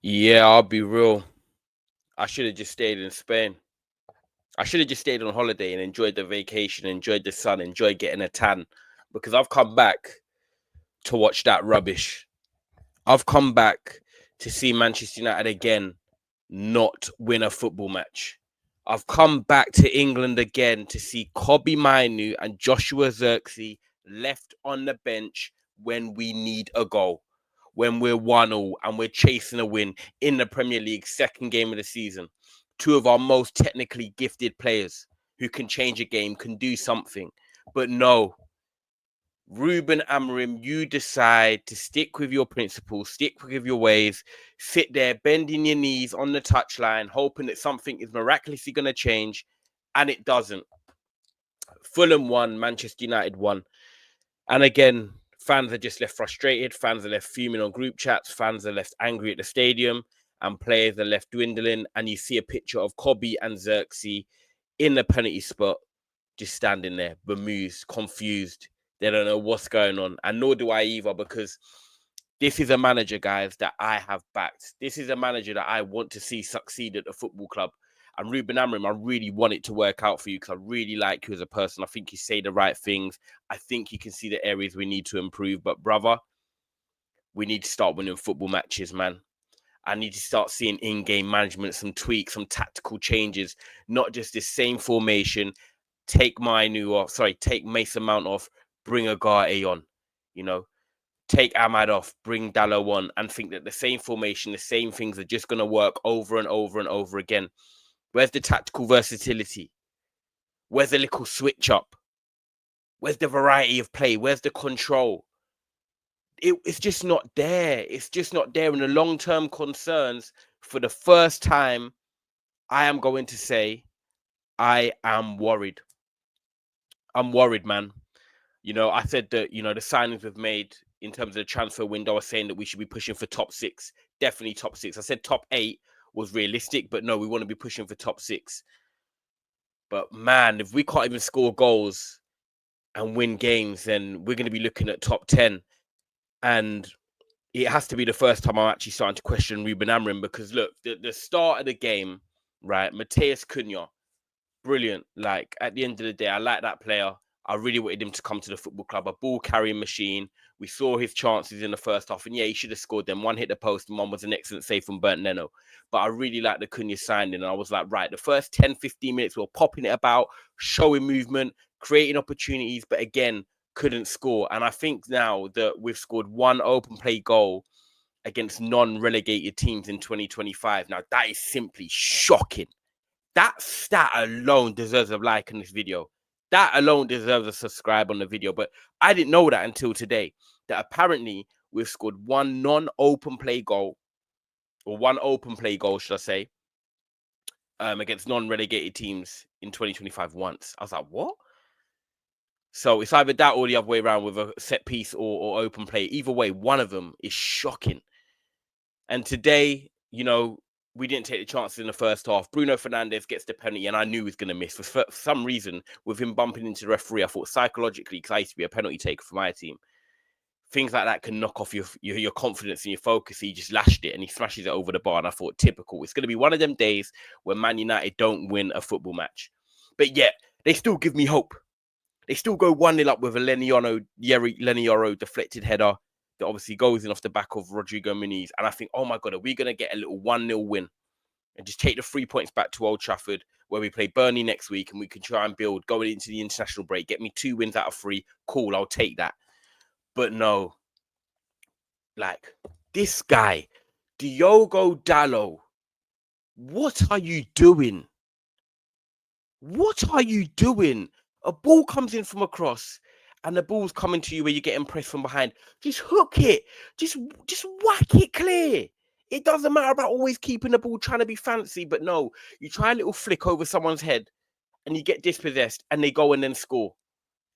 Yeah, I'll be real. I should have just stayed in Spain. I should have just stayed on holiday and enjoyed the vacation, enjoyed the sun, enjoyed getting a tan. Because I've come back to watch that rubbish. I've come back to see Manchester United again not win a football match. I've come back to England again to see Kobbie Mainoo and Joshua Zirkzee left on the bench when we need a goal, when we're 1-0 and we're chasing a win in the Premier League, second game of the season. Two of our most technically gifted players who can change a game, can do something. But no, Ruben Amorim, you decide to stick with your principles, stick with your ways, sit there bending your knees on the touchline, hoping that something is miraculously going to change, and it doesn't. Fulham won, Manchester United won. And again, fans are just left frustrated, fans are left fuming on group chats, fans are left angry at the stadium, and players are left dwindling. And you see a picture of Kobbie and Zirkzee in the penalty spot, just standing there, bemused, confused. They don't know what's going on. And nor do I either, because this is a manager, guys, that I have backed. This is a manager that I want to see succeed at the football club. And Ruben Amorim, I really want it to work out for you because I really like you as a person. I think you say the right things. I think you can see the areas we need to improve. But brother, we need to start winning football matches, man. I need to start seeing in-game management, some tweaks, some tactical changes, not just this same formation. Take take Mason Mount off, bring Agate on, take Ahmad off, bring Dallo on, and think that the same formation, the same things are just going to work over and over and over again. Where's the tactical versatility? Where's the little switch up? Where's the variety of play? Where's the control? It's just not there. It's just not there. And the long-term concerns, for the first time, I am going to say, I am worried. I'm worried, man. I said that, the signings we've made in terms of the transfer window, I was saying that we should be pushing for top 6. Definitely top 6. I said top 8 was realistic, but no, we want to be pushing for top 6. But man, if we can't even score goals and win games, then we're going to be looking at top 10. And it has to be the first time I'm actually starting to question Ruben Amorim, because look, the start of the game, right? Mateus Cunha, brilliant. Like, at the end of the day, I like that player. I really wanted him to come to the football club, a ball carrying machine. We saw his chances in the first half, and yeah, he should have scored them. One hit the post, and one was an excellent save from Bernd Leno. But I really like the Cunha signing, and I was like, right, the first 10, 15 minutes, we were popping it about, showing movement, creating opportunities, but again, couldn't score. And I think now that we've scored one open play goal against non-relegated teams in 2025, now that is simply shocking. That stat alone deserves a like on this video. That alone deserves a subscribe on the video. But I didn't know that until today, that apparently we've scored one non-open play goal, or one open play goal, should I say, against non-relegated teams in 2025 once. I was like, what? So it's either that or the other way around with a set piece or open play. Either way, one of them is shocking. And today, we didn't take the chances in the first half. Bruno Fernandes gets the penalty, and I knew he was going to miss. For some reason, with him bumping into the referee, I thought psychologically, because I used to be a penalty taker for my team, things like that can knock off your confidence and your focus. He just lashed it, and he smashes it over the bar, and I thought, typical. It's going to be one of them days where Man United don't win a football match. But yet, they still give me hope. They still go 1-0 up with a Lenioro deflected header that obviously goes in off the back of Rodrigo Muniz. And I think, oh my God, are we going to get a little 1-0 win and just take the 3 points back to Old Trafford, where we play Burnley next week, and we can try and build going into the international break, get me 2 wins out of 3. Cool, I'll take that. But no, like, this guy, Diogo Dallo, what are you doing? What are you doing? A ball comes in from across, and the ball's coming to you where you're getting pressed from behind. Just hook it. Just whack it clear. It doesn't matter about always keeping the ball, trying to be fancy, but no, you try a little flick over someone's head, and you get dispossessed, and they go and then score.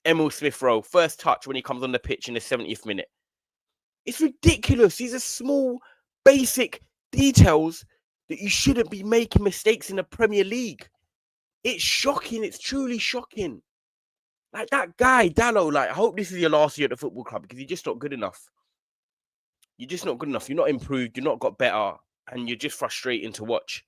Emil Smith-Rowe, first touch when he comes on the pitch in the 70th minute. It's ridiculous. These are small, basic details that you shouldn't be making mistakes in the Premier League. It's shocking. It's truly shocking. Like, that guy, Dallo, like, I hope this is your last year at the football club, because you're just not good enough. You're just not good enough. You're not improved. You're not got better. and you're just frustrating to watch.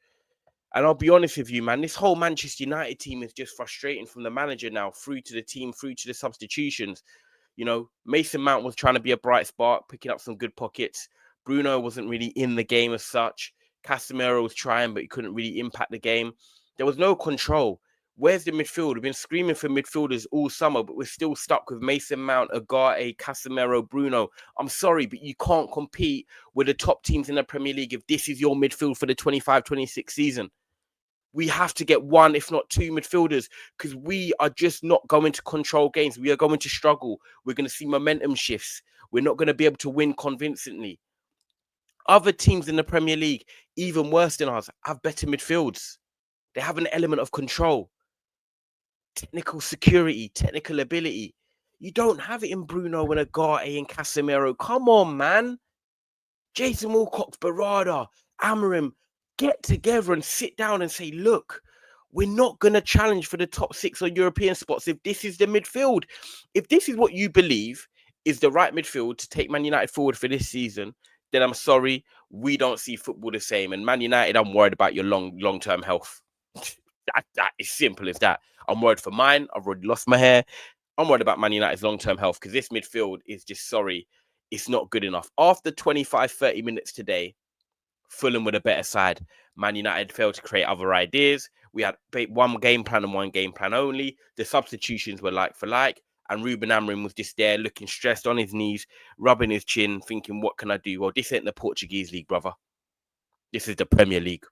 And I'll be honest with you, man, this whole Manchester United team is just frustrating from the manager now through to the team, through to the substitutions. You know, Mason Mount was trying to be a bright spark, picking up some good pockets. Bruno wasn't really in the game as such. Casemiro was trying, but he couldn't really impact the game. There was no control. Where's the midfield? We've been screaming for midfielders all summer, but we're still stuck with Mason Mount, Agate, Casemiro, Bruno. I'm sorry, but you can't compete with the top teams in the Premier League if this is your midfield for the 25-26 season. We have to get one, if not two midfielders, because we are just not going to control games. We are going to struggle. We're going to see momentum shifts. We're not going to be able to win convincingly. Other teams in the Premier League, even worse than us, have better midfields. They have an element of control, technical security, technical ability. You don't have it in Bruno and Agate and Casemiro. Come on, man. Jason Wilcox, Barada, Amorim, get together and sit down and say, look, we're not going to challenge for the top 6 on European spots if this is the midfield. If this is what you believe is the right midfield to take Man United forward for this season, then I'm sorry, we don't see football the same. And Man United, I'm worried about your long-term health. That is simple as that. I'm worried for mine. I've already lost my hair. I'm worried about Man United's long-term health because this midfield is just, sorry, it's not good enough. After 25, 30 minutes today, Fulham were the better side. Man United failed to create other ideas. We had one game plan and one game plan only. The substitutions were like for like. And Ruben Amorim was just there looking stressed on his knees, rubbing his chin, thinking, what can I do? Well, this ain't the Portuguese league, brother. This is the Premier League.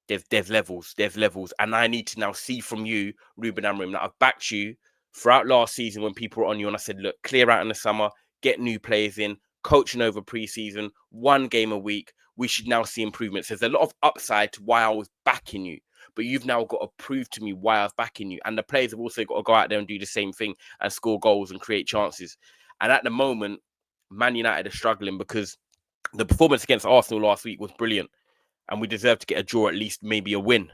There's levels. And I need to now see from you, Ruben Amorim, that I've backed you throughout last season when people were on you. And I said, look, clear out in the summer, get new players in, coaching over pre-season, one game a week. We should now see improvements. There's a lot of upside to why I was backing you. But you've now got to prove to me why I was backing you. And the players have also got to go out there and do the same thing and score goals and create chances. And at the moment, Man United are struggling because the performance against Arsenal last week was brilliant. And we deserve to get a draw, at least maybe a win.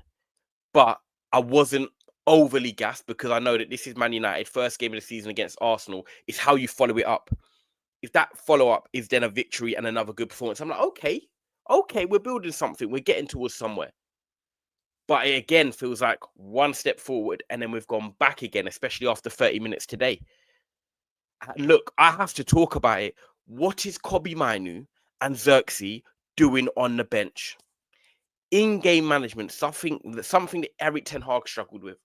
But I wasn't overly gassed because I know that this is Man United, first game of the season against Arsenal. It's how you follow it up. If that follow-up is then a victory and another good performance, I'm like, okay, we're building something. We're getting towards somewhere. But it again feels like one step forward and then we've gone back again, especially after 30 minutes today. And look, I have to talk about it. What is Kobbie Mainoo and Xerxes doing on the bench? In-game management, something that Erik ten Hag struggled with.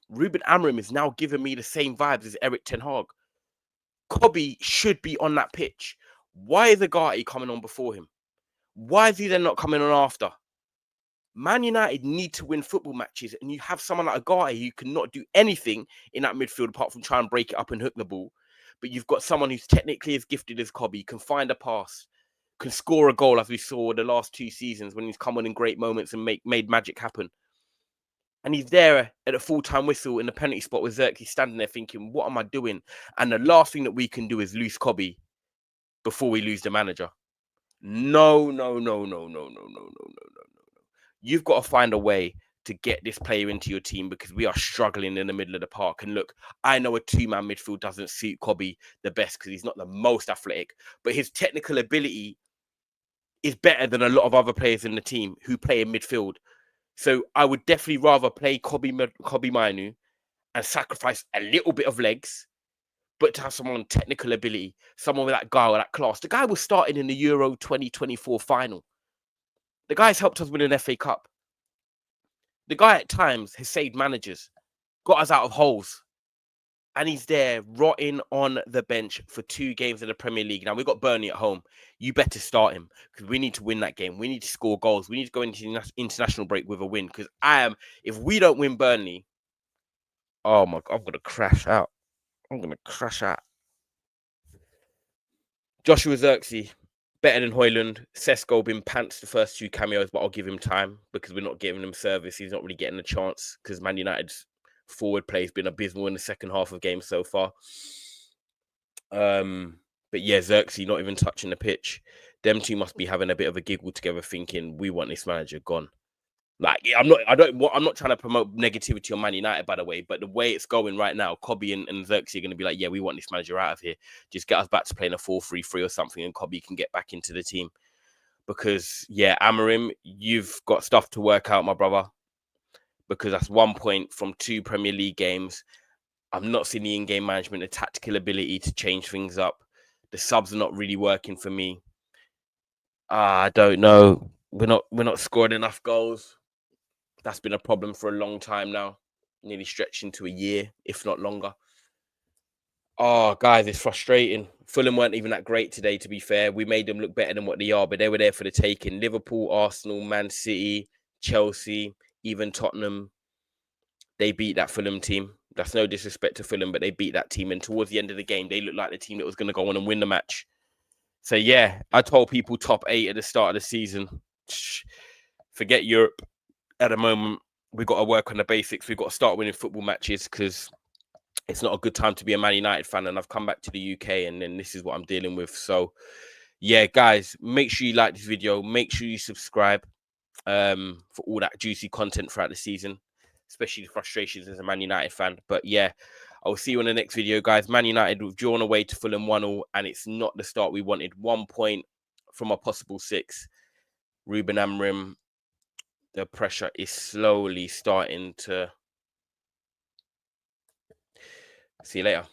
Ruben Amorim is now giving me the same vibes as Erik ten Hag. Kobbie should be on that pitch. Why is Agate coming on before him? Why is he then not coming on after? Man United need to win football matches, and you have someone like Agate who cannot do anything in that midfield apart from try and break it up and hook the ball. But you've got someone who's technically as gifted as Kobbie, can find a pass, can score a goal, as we saw the last 2 seasons when he's come on in great moments and made magic happen. And he's there at a full-time whistle in the penalty spot with Xerxes standing there thinking, what am I doing? And the last thing that we can do is lose Kobbie before we lose the manager. No. You've got to find a way to get this player into your team because we are struggling in the middle of the park. And look, I know a 2-man midfield doesn't suit Kobbie the best because he's not the most athletic, but his technical ability is better than a lot of other players in the team who play in midfield. So I would definitely rather play Kobbie Mainoo and sacrifice a little bit of legs, but to have someone with technical ability, someone with that guile, that class. The guy was starting in the Euro 2024 final. The guy's helped us win an FA Cup. The guy at times has saved managers, got us out of holes. And he's there rotting on the bench for 2 games in the Premier League. Now, we've got Burnley at home. You better start him because we need to win that game. We need to score goals. We need to go into the international break with a win because if we don't win Burnley, oh my God, I'm going to crash out. Joshua Xerxes, better than Højlund. Sesko been pants the first 2 cameos, but I'll give him time because we're not giving him service. He's not really getting a chance because Man United's forward play has been abysmal in the second half of games so far. But yeah, Xerxes not even touching the pitch. Them two must be having a bit of a giggle together, thinking we want this manager gone. Like I'm not trying to promote negativity on Man United, by the way, but the way it's going right now, Kobbie and Xerxes are going to be like, yeah, we want this manager out of here. Just get us back to playing a 4-3-3 or something, and Kobbie can get back into the team. because, yeah, Amorim, you've got stuff to work out, my brother, because that's 1 point from 2 Premier League games. I'm not seeing the in-game management, the tactical ability to change things up. The subs are not really working for me. I don't know. We're not scoring enough goals. That's been a problem for a long time now, nearly stretching to a year, if not longer. Oh, guys, it's frustrating. Fulham weren't even that great today, to be fair. We made them look better than what they are, but they were there for the taking. Liverpool, Arsenal, Man City, Chelsea, even Tottenham, they beat that Fulham team. That's no disrespect to Fulham, but they beat that team. And towards the end of the game, they looked like the team that was going to go on and win the match. So, yeah, I told people top 8 at the start of the season. Forget Europe at the moment. We've got to work on the basics. We've got to start winning football matches because it's not a good time to be a Man United fan. And I've come back to the UK and then this is what I'm dealing with. So, yeah, guys, make sure you like this video. Make sure you subscribe for all that juicy content throughout the season, especially the frustrations as a Man United fan. But yeah, I'll see you in the next video, guys. Man United have drawn away to Fulham 1-0, and it's not the start we wanted. 1 point from a possible 6. Ruben Amorim, the pressure is slowly starting to... See you later.